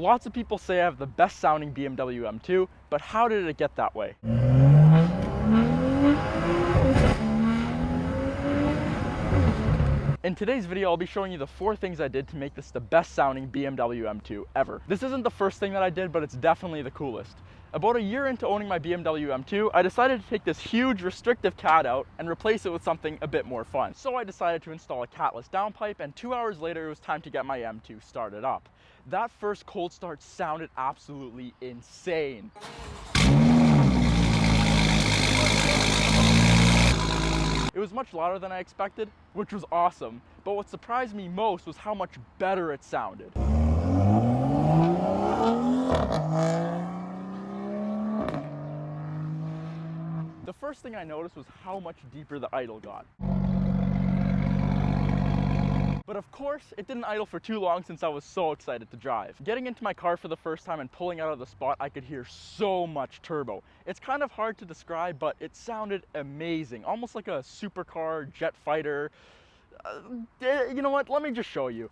Lots of people say I have the best sounding BMW M2, but how did it get that way? In today's video, I'll be showing you the 4 things I did to make this the best sounding BMW M2 ever. This isn't the first thing that I did, but it's definitely the coolest. About a year into owning my BMW M2, I decided to take this huge restrictive cat out and replace it with something a bit more fun. So I decided to install a catless downpipe, and 2 hours later it was time to get my M2 started up. That first cold start sounded absolutely insane. It was much louder than I expected, which was awesome, but what surprised me most was how much better it sounded. The first thing I noticed was how much deeper the idle got. But of course, it didn't idle for too long since I was so excited to drive. Getting into my car for the first time and pulling out of the spot, I could hear so much turbo. It's kind of hard to describe, but it sounded amazing. Almost like a supercar, jet fighter. You know what? Let me just show you.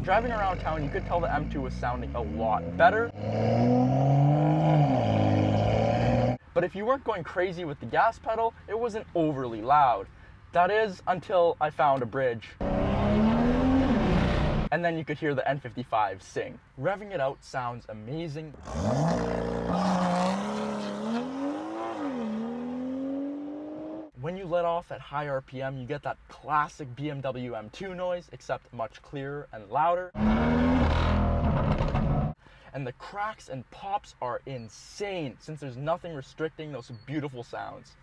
Driving around town, you could tell the M2 was sounding a lot better. But if you weren't going crazy with the gas pedal, it wasn't overly loud. That is, until I found a bridge. And then you could hear the N55 sing. Revving it out sounds amazing. When you let off at high RPM, you get that classic BMW M2 noise, except much clearer and louder. And the cracks and pops are insane, since there's nothing restricting those beautiful sounds.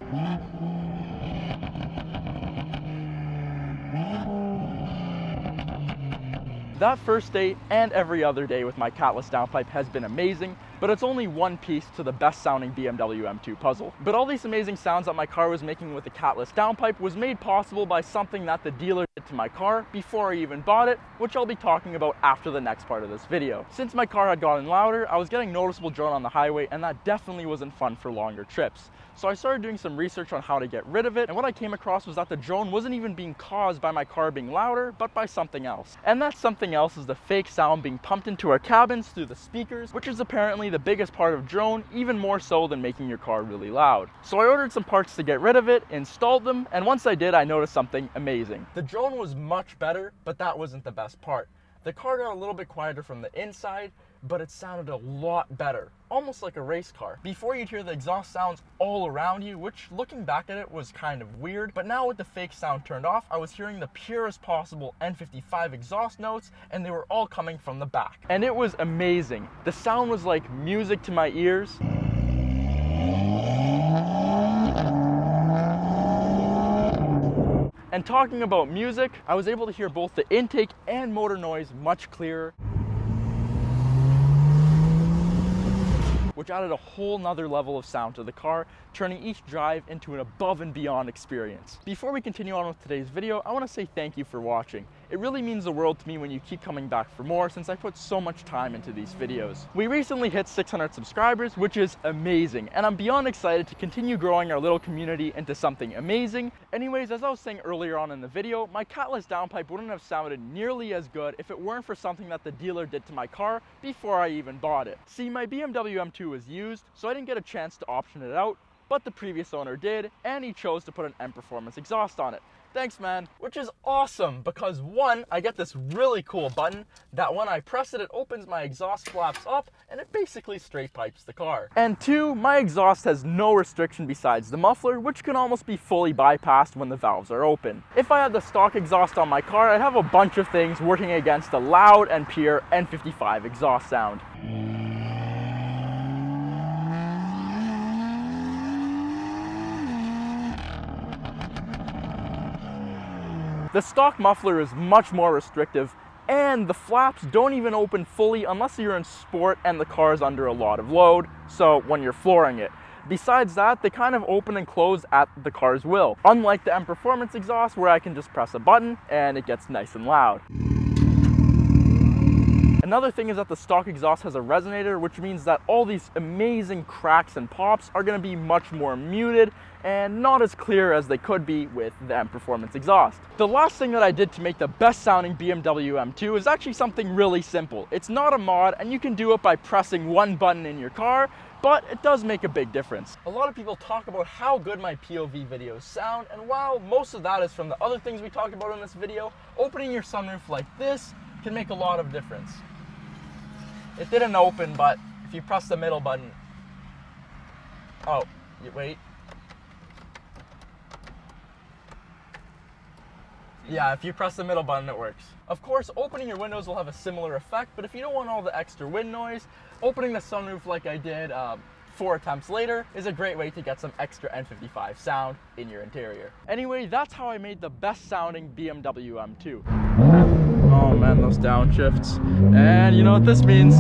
That first day and every other day with my catless downpipe has been amazing, but it's only one piece to the best sounding BMW M2 puzzle. But all these amazing sounds that my car was making with the catless downpipe was made possible by something that the dealer did to my car before I even bought it, which I'll be talking about after the next part of this video. Since my car had gotten louder, I was getting noticeable drone on the highway, and that definitely wasn't fun for longer trips. So I started doing some research on how to get rid of it, and what I came across was that the drone wasn't even being caused by my car being louder, but by something else. And that something else is the fake sound being pumped into our cabins through the speakers, which is apparently the biggest part of drone, even more so than making your car really loud. So I ordered some parts to get rid of it, installed them, and once I did, I noticed something amazing. The drone was much better, but that wasn't the best part. The car got a little bit quieter from the inside, but it sounded a lot better, almost like a race car. Before you'd hear the exhaust sounds all around you, which looking back at it was kind of weird, but now with the fake sound turned off, I was hearing the purest possible N55 exhaust notes, and they were all coming from the back. And it was amazing. The sound was like music to my ears. And talking about music, I was able to hear both the intake and motor noise much clearer, which added a whole nother level of sound to the car, turning each drive into an above and beyond experience. Before we continue on with today's video, I want to say thank you for watching. It really means the world to me when you keep coming back for more, since I put so much time into these videos. We recently hit 600 subscribers, which is amazing, and I'm beyond excited to continue growing our little community into something amazing. Anyways, as I was saying earlier on in the video, my catless downpipe wouldn't have sounded nearly as good if it weren't for something that the dealer did to my car before I even bought it. See, my BMW M2 was used, so I didn't get a chance to option it out, but the previous owner did, and he chose to put an M Performance exhaust on it. Thanks, man. Which is awesome, because one, I get this really cool button that when I press it, it opens my exhaust flaps up, and it basically straight pipes the car. And two, my exhaust has no restriction besides the muffler, which can almost be fully bypassed when the valves are open. If I had the stock exhaust on my car, I'd have a bunch of things working against the loud and pure N55 exhaust sound. The stock muffler is much more restrictive, and the flaps don't even open fully unless you're in sport and the car is under a lot of load, so when you're flooring it. Besides that, they kind of open and close at the car's will, unlike the M Performance exhaust where I can just press a button and it gets nice and loud. Another thing is that the stock exhaust has a resonator, which means that all these amazing cracks and pops are going to be much more muted and not as clear as they could be with the M Performance exhaust. The last thing that I did to make the best sounding BMW M2 is actually something really simple. It's not a mod, and you can do it by pressing one button in your car, but it does make a big difference. A lot of people talk about how good my POV videos sound, and while most of that is from the other things we talked about in this video, opening your sunroof like this can make a lot of difference. It didn't open, but if you press the middle button, oh, wait. Yeah, if you press the middle button, it works. Of course, opening your windows will have a similar effect, but if you don't want all the extra wind noise, opening the sunroof like I did 4 attempts later is a great way to get some extra N55 sound in your interior. Anyway, that's how I made the best sounding BMW M2. Oh man, those downshifts. And you know what this means?